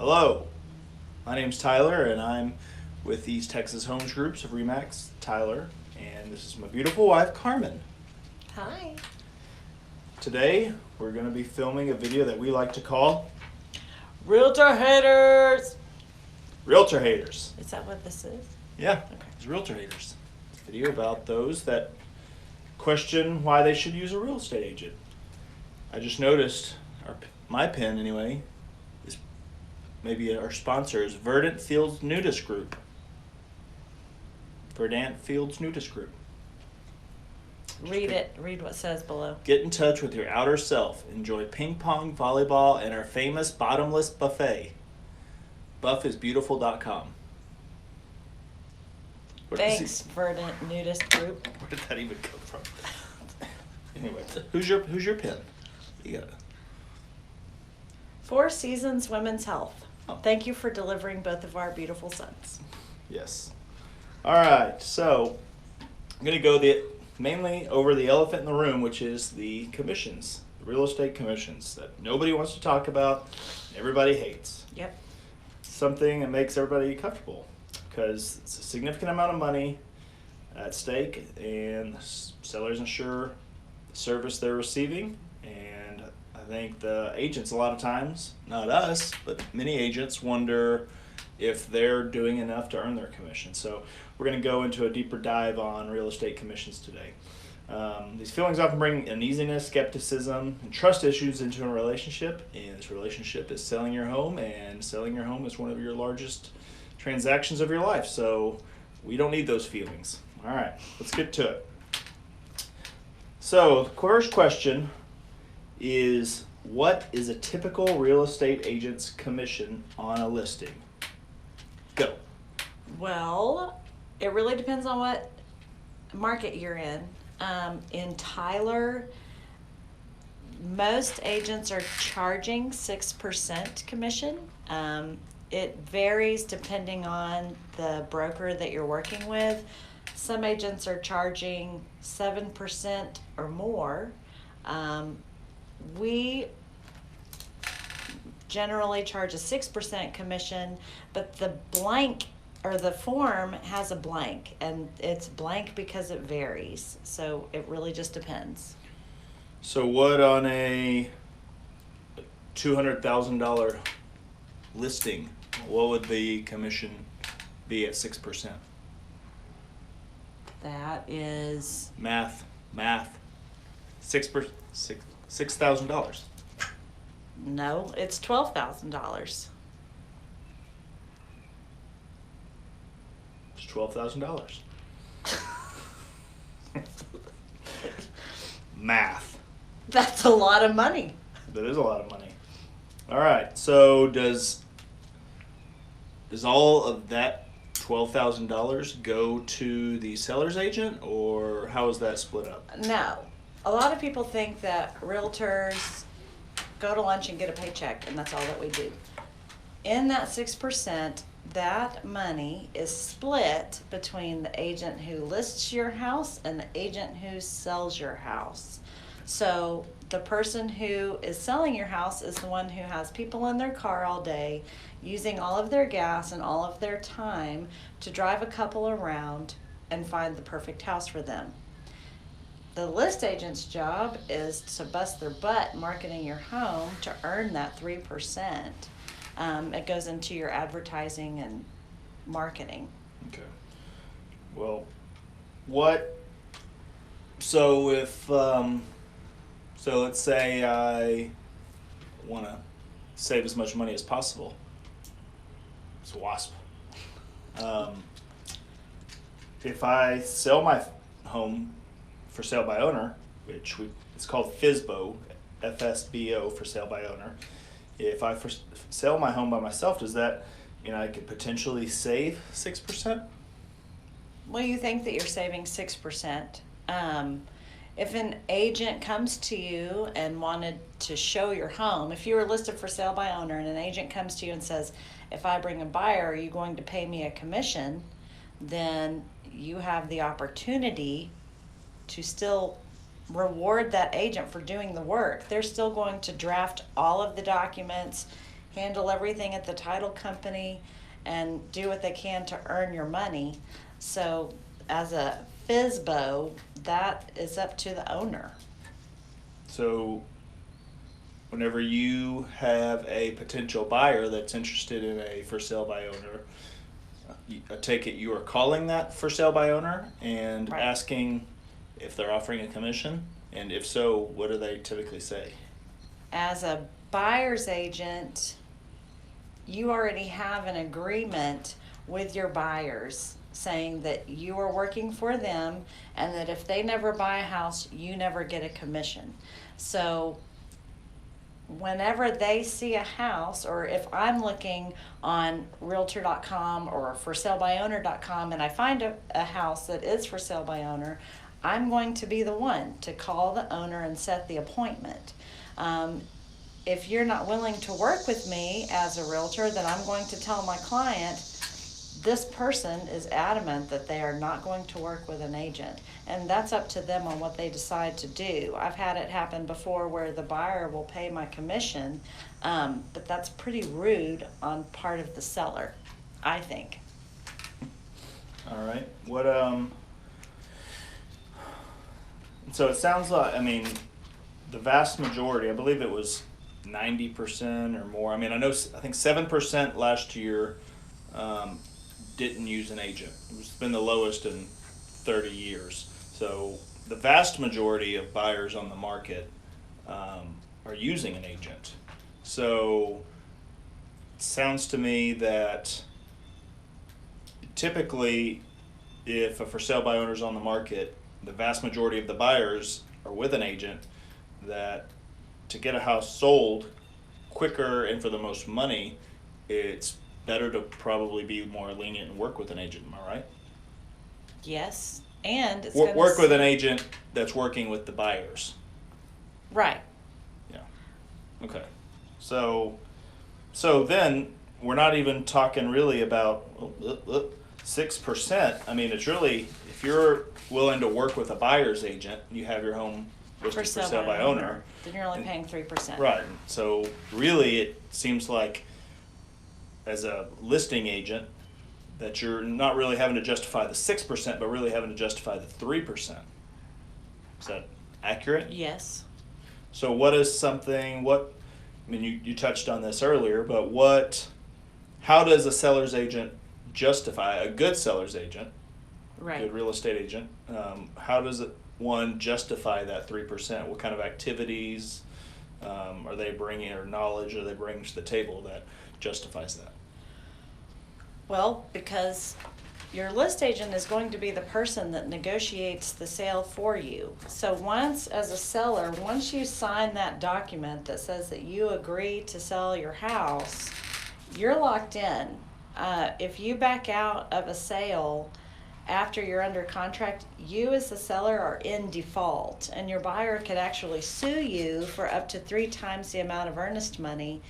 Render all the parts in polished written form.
Hello, my name's Tyler, and I'm with East Texas Homes Groups of Remax, Tyler, and this is my beautiful wife, Carmen. Hi. Today, we're going to be filming a video that we like to call Realtor Haters. Realtor Haters. Is that what this is? Yeah, it's Realtor Haters. It's a video about those that question why they should use a real estate agent. I just noticed, my pin anyway, is maybe our sponsor is Verdant Fields Nudist Group. Verdant Fields Nudist Group. Read it. Read what says below. Get in touch with your outer self. Enjoy ping pong, volleyball, and our famous bottomless buffet. Buffisbeautiful.com. Thanks, Verdant Nudist Group. Where did that even come from? Anyway, who's your pin? You got it. Four Seasons Women's Health. Oh. Thank you for delivering both of our beautiful sons. Yes. All right. So I'm going to go mainly over the elephant in the room, which is the commissions, the real estate commissions that nobody wants to talk about, everybody hates. Yep. Something that makes everybody comfortable because it's a significant amount of money at stake, and sellers ensure the service they're receiving. And I think the agents, a lot of times, not us, but many agents wonder if they're doing enough to earn their commission. So we're going to go into a deeper dive on real estate commissions today. These feelings often bring uneasiness, skepticism, and trust issues into a relationship. And this relationship is selling your home, and selling your home is one of your largest transactions of your life. So we don't need those feelings. All right, let's get to it. So the first question is, what is a typical real estate agent's commission on a listing? Go. Well, it really depends on what market you're in. In Tyler, most agents are charging 6% commission. It varies depending on the broker that you're working with. Some agents are charging 7% or more. We generally charge a 6% commission, but the blank or the form has a blank, and it's blank because it varies. So it really just depends. So what on a $200,000 listing, what would the commission be at 6%? That is Math. $6,000. no, it's $12,000. It's $12,000. Math. That's a lot of money. That is a lot of money. All right. So does all of that $12,000 go to the seller's agent, or how is that split up? No. A lot of people think that realtors go to lunch and get a paycheck, and that's all that we do. In that 6%, that money is split between the agent who lists your house and the agent who sells your house. So the person who is selling your house is the one who has people in their car all day, using all of their gas and all of their time to drive a couple around and find the perfect house for them. The list agent's job is to bust their butt marketing your home to earn that 3%. It goes into your advertising and marketing. Okay. Well, so if, so let's say I want to save as much money as possible. It's a WASP. If I sell my home for sale by owner, which it's called FSBO, FSBO, for sale by owner. If I sell my home by myself, does that, I could potentially save 6%? Well, you think that you're saving 6%. If an agent comes to you and wanted to show your home, if you were listed for sale by owner and an agent comes to you and says, if I bring a buyer, are you going to pay me a commission? Then you have the opportunity to still reward that agent for doing the work. They're still going to draft all of the documents, handle everything at the title company, and do what they can to earn your money. So as a FSBO, that is up to the owner. So whenever you have a potential buyer that's interested in a for sale by owner, I take it you are calling that for sale by owner and Right. asking if they're offering a commission, and if so, what do they typically say? As a buyer's agent, you already have an agreement with your buyers saying that you are working for them and that if they never buy a house, you never get a commission. So whenever they see a house, or if I'm looking on realtor.com or forsalebyowner.com and I find a house that is for sale by owner, I'm going to be the one to call the owner and set the appointment. If you're not willing to work with me as a realtor, then I'm going to tell my client, this person is adamant that they are not going to work with an agent. And that's up to them on what they decide to do. I've had it happen before where the buyer will pay my commission, but that's pretty rude on part of the seller, I think. All right. What so it sounds like, I mean, the vast majority, I believe it was 90% or more. I mean, I think 7% last year didn't use an agent. It's been the lowest in 30 years. So the vast majority of buyers on the market are using an agent. So it sounds to me that typically, if a for sale by owner is on the market, the vast majority of the buyers are with an agent, that to get a house sold quicker and for the most money, it's better to probably be more lenient and work with an agent. Am I right? Yes, and it's Work with an agent that's working with the buyers. Right. Yeah. Okay. So then we're not even talking really about 6%. I mean, it's really, if you're willing to work with a buyer's agent, you have your home listed for sale by owner, then you're only paying 3%. right? So really, it seems like as a listing agent that you're not really having to justify the 6%, but really having to justify the 3%. Is that accurate? Yes. So what is something, I mean, you touched on this earlier, but how does a seller's agent justify, a good seller's agent, Right. good real estate agent, how does one justify that 3%? What kind of activities are they bringing, or knowledge are they bringing to the table that justifies that? Well, because your list agent is going to be the person that negotiates the sale for you. So as a seller, once you sign that document that says that you agree to sell your house, you're locked in. If you back out of a sale after you're under contract, you as the seller are in default, and your buyer could actually sue you for up to 3 times the amount of earnest money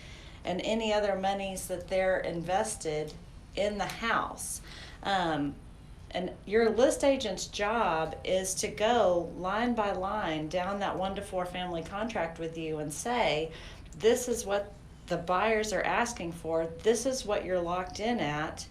and any other monies that they're invested in the house. And your list agent's job is to go line by line down that 1 to 4 family contract with you and say, this is what the buyers are asking for, this is what you're locked in at,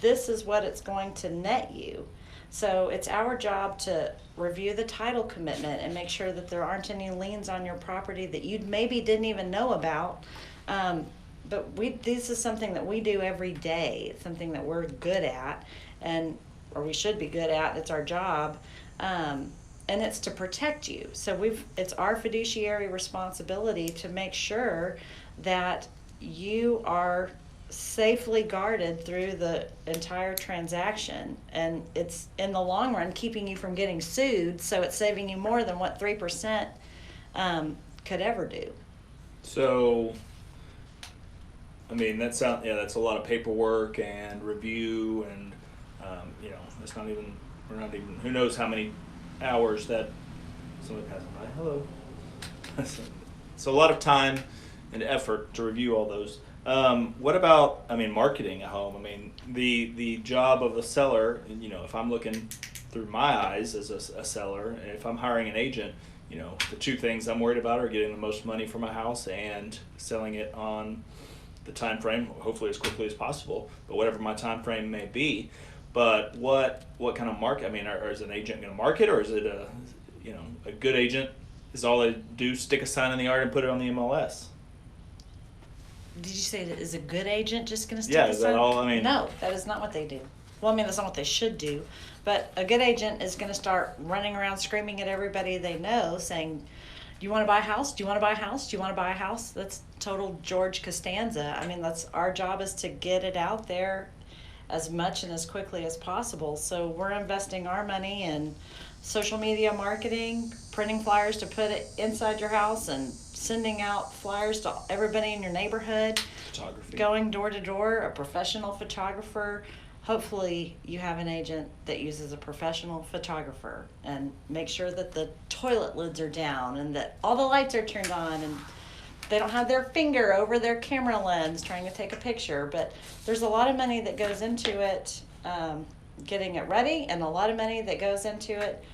this is what it's going to net you. So it's our job to review the title commitment and make sure that there aren't any liens on your property that you maybe didn't even know about. But this is something that we do every day. It's something that we're good at, or we should be good at. It's our job, and it's to protect you. So it's our fiduciary responsibility to make sure that you are safely guarded through the entire transaction, and it's in the long run keeping you from getting sued. So it's saving you more than what 3% could ever do. So, I mean, that's a lot of paperwork and review, and we're not even, who knows how many hours that somebody passing by. Hello. It's a lot of time and effort to review all those. What about, marketing a home? The job of a seller, if I'm looking through my eyes as a seller, and if I'm hiring an agent, the 2 things I'm worried about are getting the most money for my house and selling it on the time frame, hopefully as quickly as possible, but whatever my time frame may be. But what kind of market? I mean, or is an agent going to market, or is it a good agent? Is all they do stick a sign in the yard and put it on the MLS? Did you say that is a good agent just going to stick Yeah, a is sign? that all? I mean, No, that is not what they do. Well, I mean, that's not what they should do. But a good agent is going to start running around screaming at everybody they know, saying, "Do you want to buy a house? Do you want to buy a house? Do you want to buy a house?" That's total George Costanza. I mean, that's our job, is to get it out there as much and as quickly as possible. So we're investing our money in social media marketing, printing flyers to put it inside your house, and sending out flyers to everybody in your neighborhood, photography. going door to door, a professional photographer. Hopefully you have an agent that uses a professional photographer, and make sure that the toilet lids are down and that all the lights are turned on and they don't have their finger over their camera lens trying to take a picture. But there's a lot of money that goes into it, getting it ready, and a lot of money that goes into it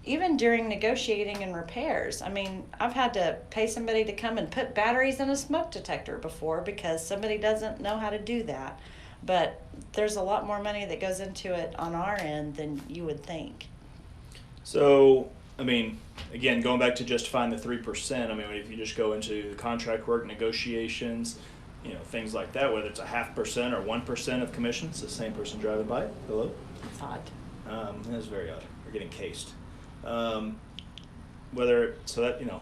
even during negotiating and repairs. I mean, I've had to pay somebody to come and put batteries in a smoke detector before because somebody doesn't know how to do that. But there's a lot more money that goes into it on our end than you would think. So, I mean, again, going back to justifying the 3%, I mean, if you just go into contract work, negotiations, things like that, whether it's a 0.5% or 1% of commissions, the same person driving by it. Hello? It's odd. That's very odd. We're getting cased. Whether, so that, 0.5%,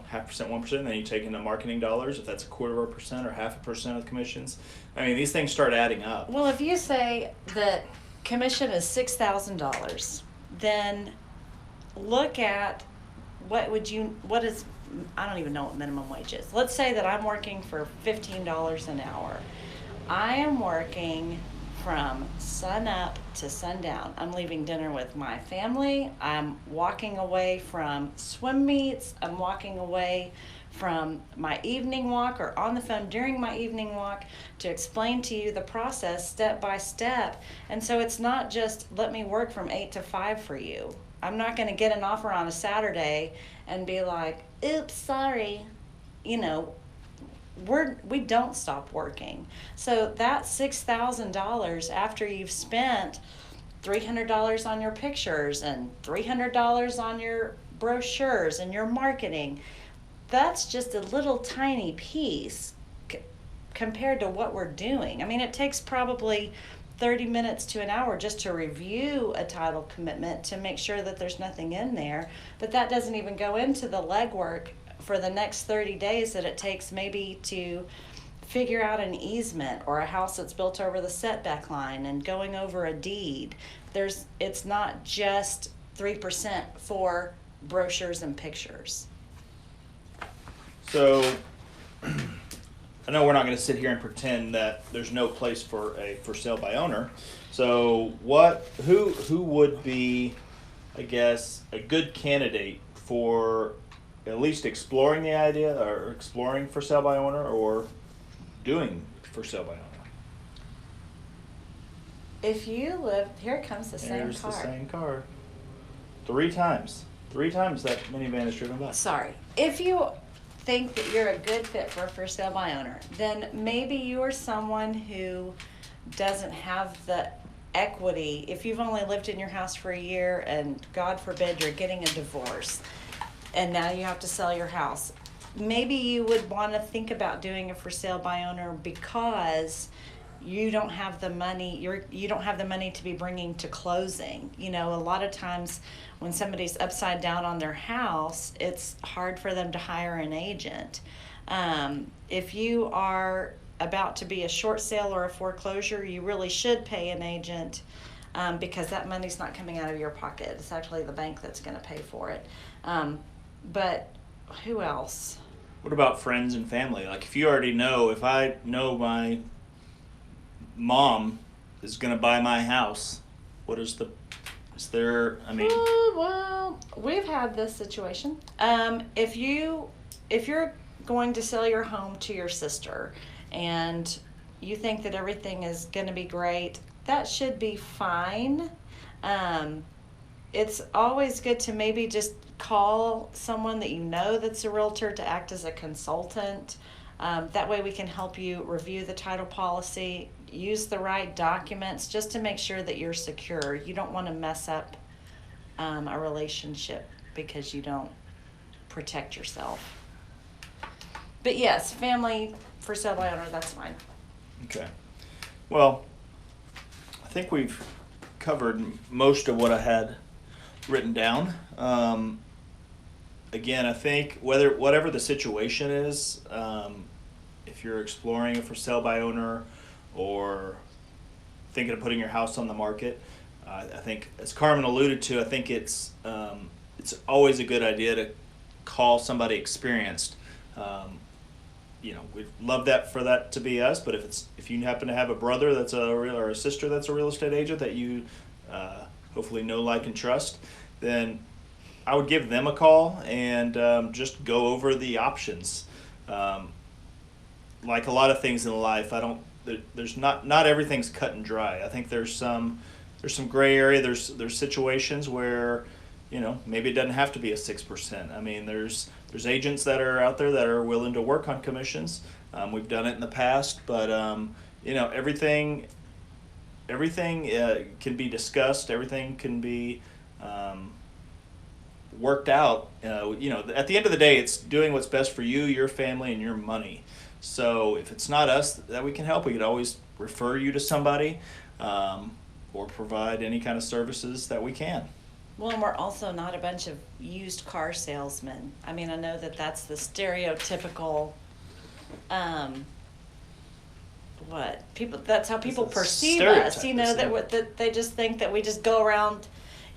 1%, then you take into marketing dollars, if that's 0.25% or 0.5% of commissions. I mean, these things start adding up. Well, if you say that commission is $6,000, then look at what is, I don't even know what minimum wage is. Let's say that I'm working for $15 an hour. I am working from sun up to sundown. I'm leaving dinner with my family. I'm walking away from swim meets. I'm walking away from my evening walk, or on the phone during my evening walk, to explain to you the process step by step. And so it's not just let me work from 8 to 5 for you. I'm not going to get an offer on a Saturday and be like, oops, sorry. We don't stop working. So that $6,000, after you've spent $300 on your pictures and $300 on your brochures and your marketing, that's just a little tiny piece compared to what we're doing. I mean, it takes probably 30 minutes to an hour just to review a title commitment to make sure that there's nothing in there. But that doesn't even go into the legwork for the next 30 days that it takes maybe to figure out an easement or a house that's built over the setback line and going over a deed. It's not just 3% for brochures and pictures. So, I know we're not going to sit here and pretend that there's no place for a for sale by owner. So, who would be, I guess, a good candidate for at least exploring the idea, or exploring for sale by owner, or doing for sale by owner? If you live, here comes the same There's car. the same car. 3 times. 3 times that minivan is driven by. Sorry. If you think that you're a good fit for sale by owner, then maybe you're someone who doesn't have the equity. If you've only lived in your house for a year and God forbid you're getting a divorce and now you have to sell your house, maybe you would want to think about doing a for sale by owner because you don't have the money. You don't have the money to be bringing to closing. A lot of times when somebody's upside down on their house, it's hard for them to hire an agent. If you are about to be a short sale or a foreclosure, you really should pay an agent because that money's not coming out of your pocket. It's actually the bank that's going to pay for it. But who else? What about friends and family? Like, if you already know, if I know my mom is going to buy my house, Well, we've had this situation. If you're going to sell your home to your sister and you think that everything is going to be great, that should be fine. It's always good to maybe just call someone that you know that's a realtor to act as a consultant. That way we can help you review the title policy, use the right documents just to make sure that you're secure. You don't want to mess up a relationship because you don't protect yourself. But yes, family for sale by owner, that's fine. Okay. Well, I think we've covered most of what I had written down. Again, I think whatever the situation is, if you're exploring a for sale by owner or thinking of putting your house on the market, I think, as Carmen alluded to, I think it's always a good idea to call somebody experienced. We'd love that for that to be us, but if you happen to have a brother that's or a sister that's a real estate agent that you hopefully know, like, and trust, then I would give them a call and just go over the options. Like a lot of things in life, there's not everything's cut and dry. I think there's some gray area. There's situations where, maybe it doesn't have to be a 6%. I mean, there's agents that are out there that are willing to work on commissions. We've done it in the past, but everything can be discussed. Everything can be worked out. At the end of the day, it's doing what's best for you, your family, and your money. So if it's not us that we can help, we could always refer you to somebody, or provide any kind of services that we can. Well, and we're also not a bunch of used car salesmen. I mean, I know that that's the stereotypical, that's how people perceive us, that they just think that we just go around,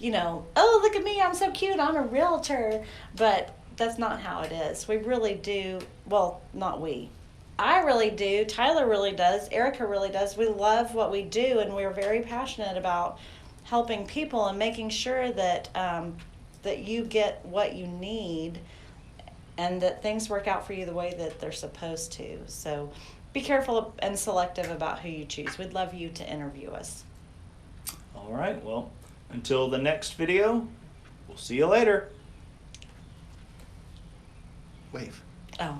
oh, look at me, I'm so cute, I'm a realtor. But that's not how it is. We really do, well, not we. I really do, Tyler really does, Erica really does. We love what we do, and we're very passionate about helping people and making sure that that you get what you need and that things work out for you the way that they're supposed to. So be careful and selective about who you choose. We'd love you to interview us. All right, well, until the next video, we'll see you later. Wave. Oh.